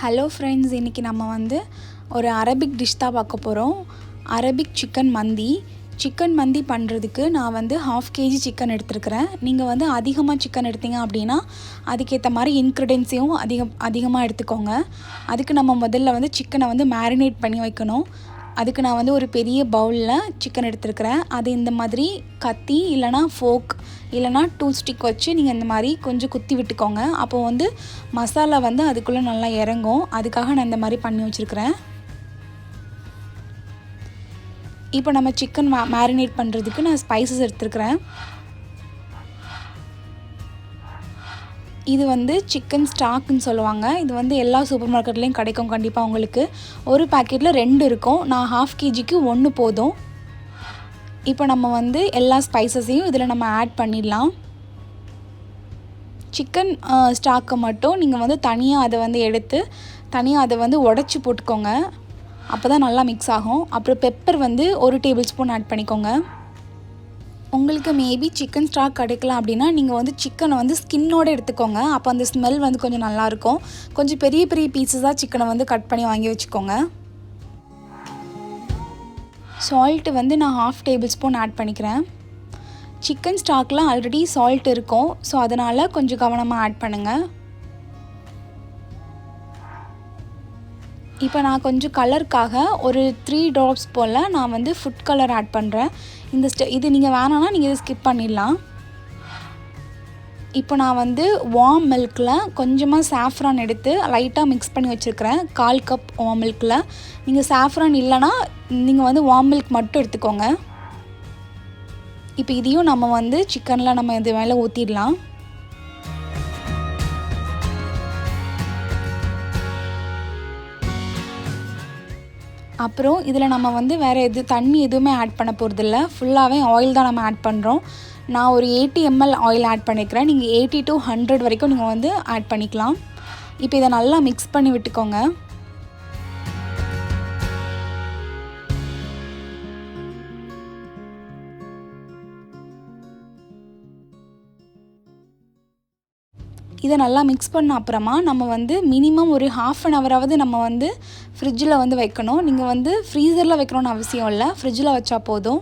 Hello friends, இன்றைக்கி நம்ம வந்து ஒரு அரபிக் டிஷ் தான் பார்க்க போகிறோம். அரபிக் சிக்கன் மந்தி. சிக்கன் மந்தி பண்ணுறதுக்கு நான் வந்து 1/2 kg சிக்கன் எடுத்துருக்கிறேன். நீங்கள் வந்து அதிகமாக சிக்கன் எடுத்தீங்க அப்படின்னா அதுக்கேற்ற மாதிரி இன்க்ரீடியன்ஸையும் அதிகமாக எடுத்துக்கோங்க. அதுக்கு நம்ம முதல்ல வந்து சிக்கனை வந்து மேரினேட் பண்ணி வைக்கணும். அதுக்கு நான் வந்து ஒரு பெரிய பவுலில் சிக்கன் எடுத்துருக்கிறேன். அது இந்த மாதிரி கத்தி இல்லைனா ஃபோக் இல்லைனா டூல் ஸ்டிக் வச்சு நீங்கள் இந்த மாதிரி கொஞ்சம் குத்தி விட்டுக்கோங்க. அப்போது வந்து மசாலா வந்து அதுக்குள்ளே நல்லா இறங்கும். அதுக்காக நான் இந்த மாதிரி பண்ணி வச்சுருக்கிறேன். இப்போ நம்ம சிக்கன் மேரினேட் பண்ணுறதுக்கு நான் ஸ்பைசஸ் எடுத்துருக்கிறேன். இது வந்து சிக்கன் ஸ்டாக்குன்னு சொல்லுவாங்க. இது வந்து எல்லா சூப்பர் மார்க்கெட்லேயும் கிடைக்கும் கண்டிப்பாக உங்களுக்கு. ஒரு பேக்கெட்டில் 2 இருக்கும். நான் 1/2 kgக்கு 1 போதும். இப்போ நம்ம வந்து எல்லா ஸ்பைசஸையும் இதில் நம்ம ஆட் பண்ணிடலாம். சிக்கன் ஸ்டாக்கை மட்டும் நீங்கள் வந்து தனியாக அதை வந்து எடுத்து தனியாக அதை வந்து உடச்சி போட்டுக்கோங்க. அப்போ தான் நல்லா மிக்ஸ் ஆகும். அப்புறம் பெப்பர் வந்து 1 டேபிள் ஸ்பூன் ஆட் பண்ணிக்கோங்க. உங்களுக்கு மேபி சிக்கன் ஸ்டாக் கிடைக்கலாம் அப்படின்னா நீங்கள் வந்து சிக்கனை வந்து ஸ்கின்னோடு எடுத்துக்கோங்க. அப்போ அந்த ஸ்மெல் வந்து கொஞ்சம் நல்லாயிருக்கும். கொஞ்சம் பெரிய பெரிய பீஸஸாக சிக்கனை வந்து கட் பண்ணி வாங்கி வச்சுக்கோங்க. சால்ட்டு வந்து நான் 1/2 டேபிள் ஸ்பூன் ஆட் பண்ணிக்கிறேன். சிக்கன் ஸ்டாக்கில் ஆல்ரெடி சால்ட் இருக்கும். ஸோ அதனால் கொஞ்சம் கவனமாக ஆட் பண்ணுங்கள். இப்போ நான் கொஞ்சம் கலருக்காக ஒரு 3 ட்ராப்ஸ் போல் நான் வந்து ஃபுட் கலர் ஆட் பண்ணுறேன். இது நீங்கள் வேணான்னா நீங்கள் இதை ஸ்கிப் பண்ணிடலாம். இப்போ நான் வந்து வார்ம் மில்கில் கொஞ்சமாக சாஃப்ரான் எடுத்து லைட்டாக மிக்ஸ் பண்ணி வச்சுருக்கிறேன். 1/4 கப் வார்ம் மில்கில். நீங்கள் சாஃப்ரான் இல்லைனா நீங்கள் வந்து வார்ம் மில்க் மட்டும் எடுத்துக்கோங்க. இப்போ இதையும் நம்ம வந்து சிக்கனில் நம்ம இது மேலே ஊற்றிடலாம். அப்புறம் இதில் நம்ம வந்து வேறு தண்ணி எதுவுமே ஆட் பண்ண போகிறதில்ல. ஃபுல்லாகவே ஆயில் தான் நம்ம ஆட் பண்ணுறோம். நான் ஒரு 80 ml ஆயில் ஆட் பண்ணிக்கிறேன். நீங்கள் 80 to 100 வரைக்கும் நீங்கள் வந்து ஆட் பண்ணிக்கலாம். இப்போ இதை நல்லா மிக்ஸ் பண்ணி விட்டுக்கோங்க. இதை நல்லா மிக்ஸ் பண்ண அப்புறமா நம்ம வந்து மினிமம் ஒரு 1/2 an hour நம்ம வந்து ஃப்ரிட்ஜில் வந்து வைக்கணும். நீங்கள் வந்து ஃப்ரீசரில் வைக்கணும்னு அவசியம் இல்லை. ஃப்ரிட்ஜில் வச்சா போதும்.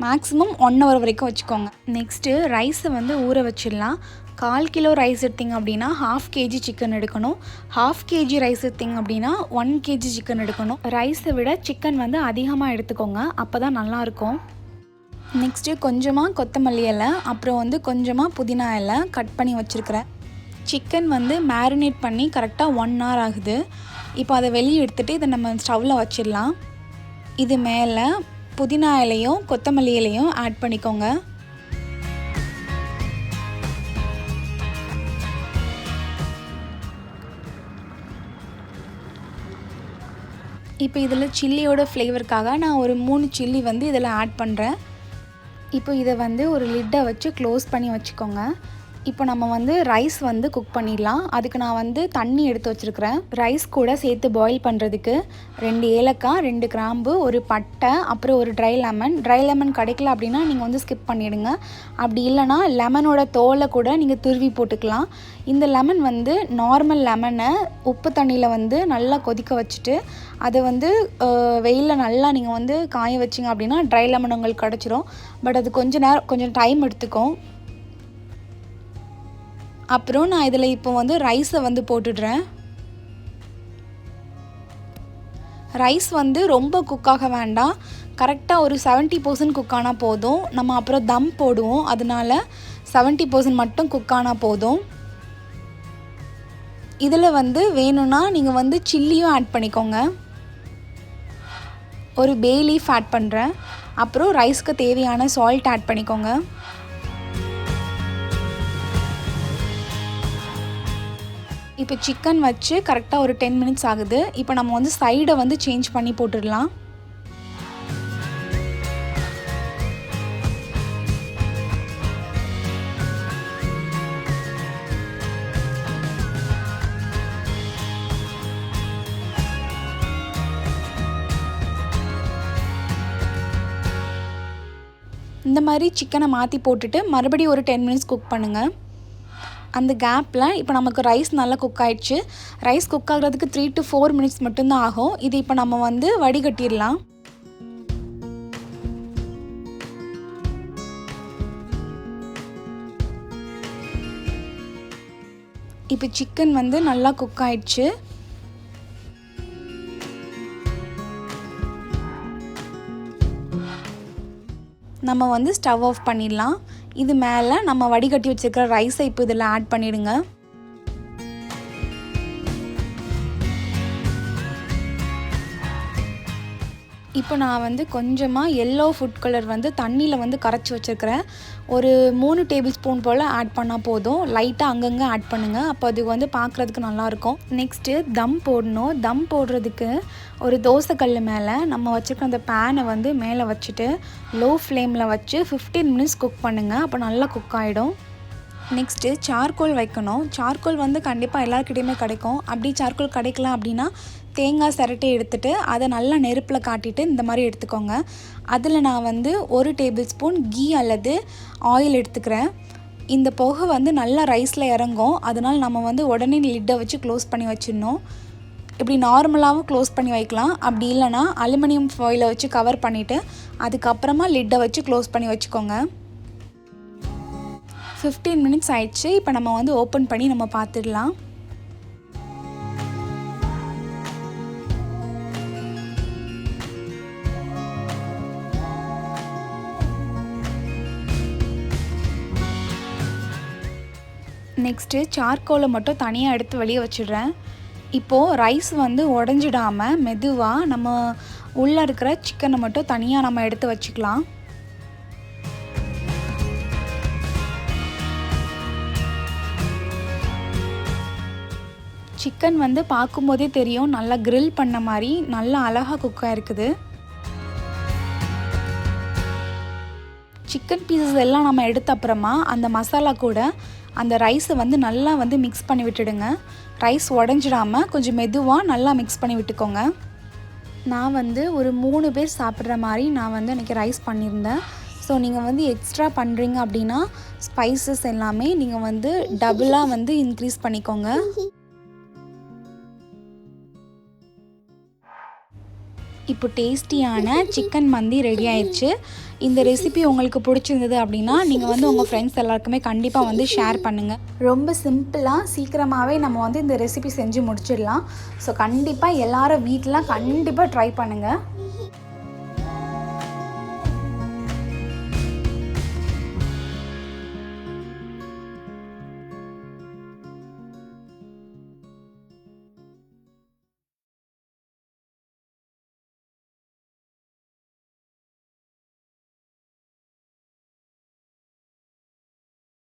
மேக்ஸிமம் 1 hour வரைக்கும் வச்சுக்கோங்க. நெக்ஸ்ட்டு ரைஸை வந்து ஊற வச்சிடலாம். 1/4 கிலோ ரைஸ் எடுத்திங்க அப்படின்னா 1/2 kg சிக்கன் எடுக்கணும். 1/2 kg ரைஸ் எடுத்திங்க அப்படின்னா 1 kg சிக்கன் எடுக்கணும். ரைஸை விட சிக்கன் வந்து அதிகமாக எடுத்துக்கோங்க. அப்போ தான் நல்லாயிருக்கும். நெக்ஸ்ட்டு கொஞ்சமாக கொத்தமல்லி இலை, அப்புறம் வந்து கொஞ்சமாக புதினா இலை கட் பண்ணி வச்சுருக்கிறேன். சிக்கன் வந்து மேரினேட் பண்ணி கரெக்டாக 1 hour ஆகுது. இப்போ அதை வெளியே எடுத்துகிட்டு இதை நம்ம ஸ்டவ்வில் வச்சிடலாம். இது மேலே புதினா இலையும் கொத்தமல்லி இலையும் ஆட் பண்ணிக்கோங்க. இப்போ இதில் சில்லியோட ஃப்ளேவருக்காக நான் ஒரு 3 சில்லி வந்து இதில் ஆட் பண்ணுறேன். இப்போ இதை வந்து ஒரு லிட்டை வச்சு க்ளோஸ் பண்ணி வச்சுக்கோங்க. இப்போ நம்ம வந்து ரைஸ் வந்து குக் பண்ணிடலாம். அதுக்கு நான் வந்து தண்ணி எடுத்து வச்சுருக்கிறேன். ரைஸ் கூட சேர்த்து பாயில் பண்ணுறதுக்கு 2 ஏலக்காய், 2 கிராம்பு, ஒரு பட்டை, அப்புறம் ஒரு ட்ரை லெமன் கிடைக்கல அப்படின்னா நீங்கள் வந்து ஸ்கிப் பண்ணிவிடுங்க. அப்படி இல்லைனா லெமனோட தோலை கூட நீங்கள் துருவி போட்டுக்கலாம். இந்த லெமன் வந்து நார்மல் லெமனை உப்பு தண்ணியில் வந்து நல்லா கொதிக்க வச்சுட்டு அதை வந்து வெயிலில் நல்லா நீங்கள் வந்து காய வச்சிங்க அப்படின்னா ட்ரை லெமன் உங்களுக்கு கிடச்சிரும். பட் அது கொஞ்சம் டைம் எடுத்துக்கும். அப்புறம் நான் இதில் இப்போ வந்து ரைஸை வந்து போட்டுடுறேன். ரைஸ் வந்து ரொம்ப குக்காக வேண்டாம். கரெக்டாக ஒரு 70% குக் ஆனால் போதும். நம்ம அப்புறம் தம் போடுவோம். அதனால 70% மட்டும் குக் ஆனால் போதும். இதில் வந்து வேணும்னா நீங்கள் வந்து சில்லியும் ஆட் பண்ணிக்கோங்க. ஒரு பே லீஃப் ஆட் பண்ணுறேன். அப்புறம் ரைஸ்க்கு தேவையான சால்ட் ஆட் பண்ணிக்கோங்க. இப்போ சிக்கன் வச்சு கரெக்டாக ஒரு 10 minutes ஆகுது. இப்போ நம்ம வந்து சைடை வந்து சேஞ்ச் பண்ணி போட்டுடலாம். இந்த மாதிரி சிக்கனை மாற்றி போட்டுட்டு மறுபடியும் ஒரு 10 minutes குக் பண்ணுங்கள். அந்த கேப்பில் இப்போ நமக்கு ரைஸ் நல்லா குக் ஆகிடுச்சு. ரைஸ் குக் ஆகிறதுக்கு 3 to 4 minutes மட்டும்தான் ஆகும். இது இப்போ நம்ம வந்து வடிகட்டிடலாம். இப்போ சிக்கன் வந்து நல்லா குக் ஆகிடுச்சு. நம்ம வந்து ஸ்டவ் ஆஃப் பண்ணிடலாம். இது மேலே நம்ம வடிகட்டி வச்சுருக்கிற ரைஸை இப்போ இதில் ஆட் பண்ணிவிடுங்க. இப்போ நான் வந்து கொஞ்சமாக எல்லோ ஃபுட் கலர் வந்து தண்ணியில் வந்து கரைச்சி வச்சுருக்கிறேன். ஒரு 3 டேபிள் ஸ்பூன் போல் ஆட் பண்ணால் போதும். லைட்டாக அங்கங்கே ஆட் பண்ணுங்கள். அப்போ அது வந்து பார்க்குறதுக்கு நல்லாயிருக்கும். நெக்ஸ்ட்டு தம் போடணும். தம் போடுறதுக்கு ஒரு தோசைக்கல் மேலே நம்ம வச்சுருக்க அந்த பேனை வந்து மேலே வச்சுட்டு லோ ஃப்ளேமில் வச்சு 15 minutes குக் பண்ணுங்கள். அப்போ நல்லா குக் ஆகிடும். நெக்ஸ்ட்டு சார்கோல் வைக்கணும். சார்கோல் வந்து கண்டிப்பாக எல்லாருக்கிட்டையுமே கிடைக்கும். அப்படி சார்கோல் கிடைக்கல அப்படின்னா தேங்காய் சிரட்டை எடுத்துகிட்டு அதை நல்லா நெருப்பில் காட்டிட்டு இந்த மாதிரி எடுத்துக்கோங்க. அதில் நான் வந்து 1 டேபிள் ஸ்பூன் கீ அல்லது ஆயில் எடுத்துக்கிறேன். இந்த புகை வந்து நல்லா ரைஸில் இறங்கும். அதனால் நம்ம வந்து உடனே லிட்டை வச்சு க்ளோஸ் பண்ணி வச்சிடணும். இப்படி நார்மலாகவும் க்ளோஸ் பண்ணி வைக்கலாம். அப்படி இல்லைனா அலுமினியம் ஃபாயிலை வச்சு கவர் பண்ணிவிட்டு அதுக்கப்புறமா லிட்டை வச்சு க்ளோஸ் பண்ணி வச்சுக்கோங்க. 15 minutes ஆயிடுச்சு. இப்போ நம்ம வந்து ஓப்பன் பண்ணி நம்ம பார்த்துடலாம். நெக்ஸ்ட்டு சார்கோலை மட்டும் தனியாக எடுத்து வெளியே வச்சிடுறேன். இப்போது ரைஸ் வந்து உடஞ்சிடாமல் மெதுவாக நம்ம உள்ளே இருக்கிற சிக்கனை மட்டும் தனியாக நம்ம எடுத்து வச்சுக்கலாம். சிக்கன் வந்து பார்க்கும்போதே தெரியும் நல்லா கிரில் பண்ண மாதிரி நல்லா அழகாக குக்காக இருக்குது. சிக்கன் பீசஸ் எல்லாம் நம்ம எடுத்த அப்புறமா அந்த மசாலா கூட அந்த ரைஸை வந்து நல்லா வந்து மிக்ஸ் பண்ணி விட்டுடுங்க. ரைஸ் உடஞ்சிடாமல் கொஞ்சம் மெதுவாக நல்லா மிக்ஸ் பண்ணி விட்டுக்கோங்க. நான் வந்து ஒரு 3 பேர் சாப்பிட்ற மாதிரி நான் வந்து இன்றைக்கி ரைஸ் பண்ணியிருந்தேன். ஸோ நீங்கள் வந்து எக்ஸ்ட்ரா பண்ணுறீங்க அப்படின்னா ஸ்பைசஸ் எல்லாமே நீங்கள் வந்து டபுளாக வந்து இன்க்ரீஸ் பண்ணிக்கோங்க. இப்போ டேஸ்டியான சிக்கன் மந்தி ரெடி ஆயிடுச்சு. இந்த ரெசிபி உங்களுக்கு பிடிச்சிருந்தது அப்படின்னா நீங்கள் வந்து உங்கள் ஃப்ரெண்ட்ஸ் எல்லாருக்குமே கண்டிப்பாக வந்து ஷேர் பண்ணுங்கள். ரொம்ப சிம்பிளாக சீக்கிரமாகவே நம்ம வந்து இந்த ரெசிபி செஞ்சு முடிச்சிடலாம். ஸோ கண்டிப்பாக எல்லாரும் வீட்டில் கண்டிப்பாக ட்ரை பண்ணுங்கள்.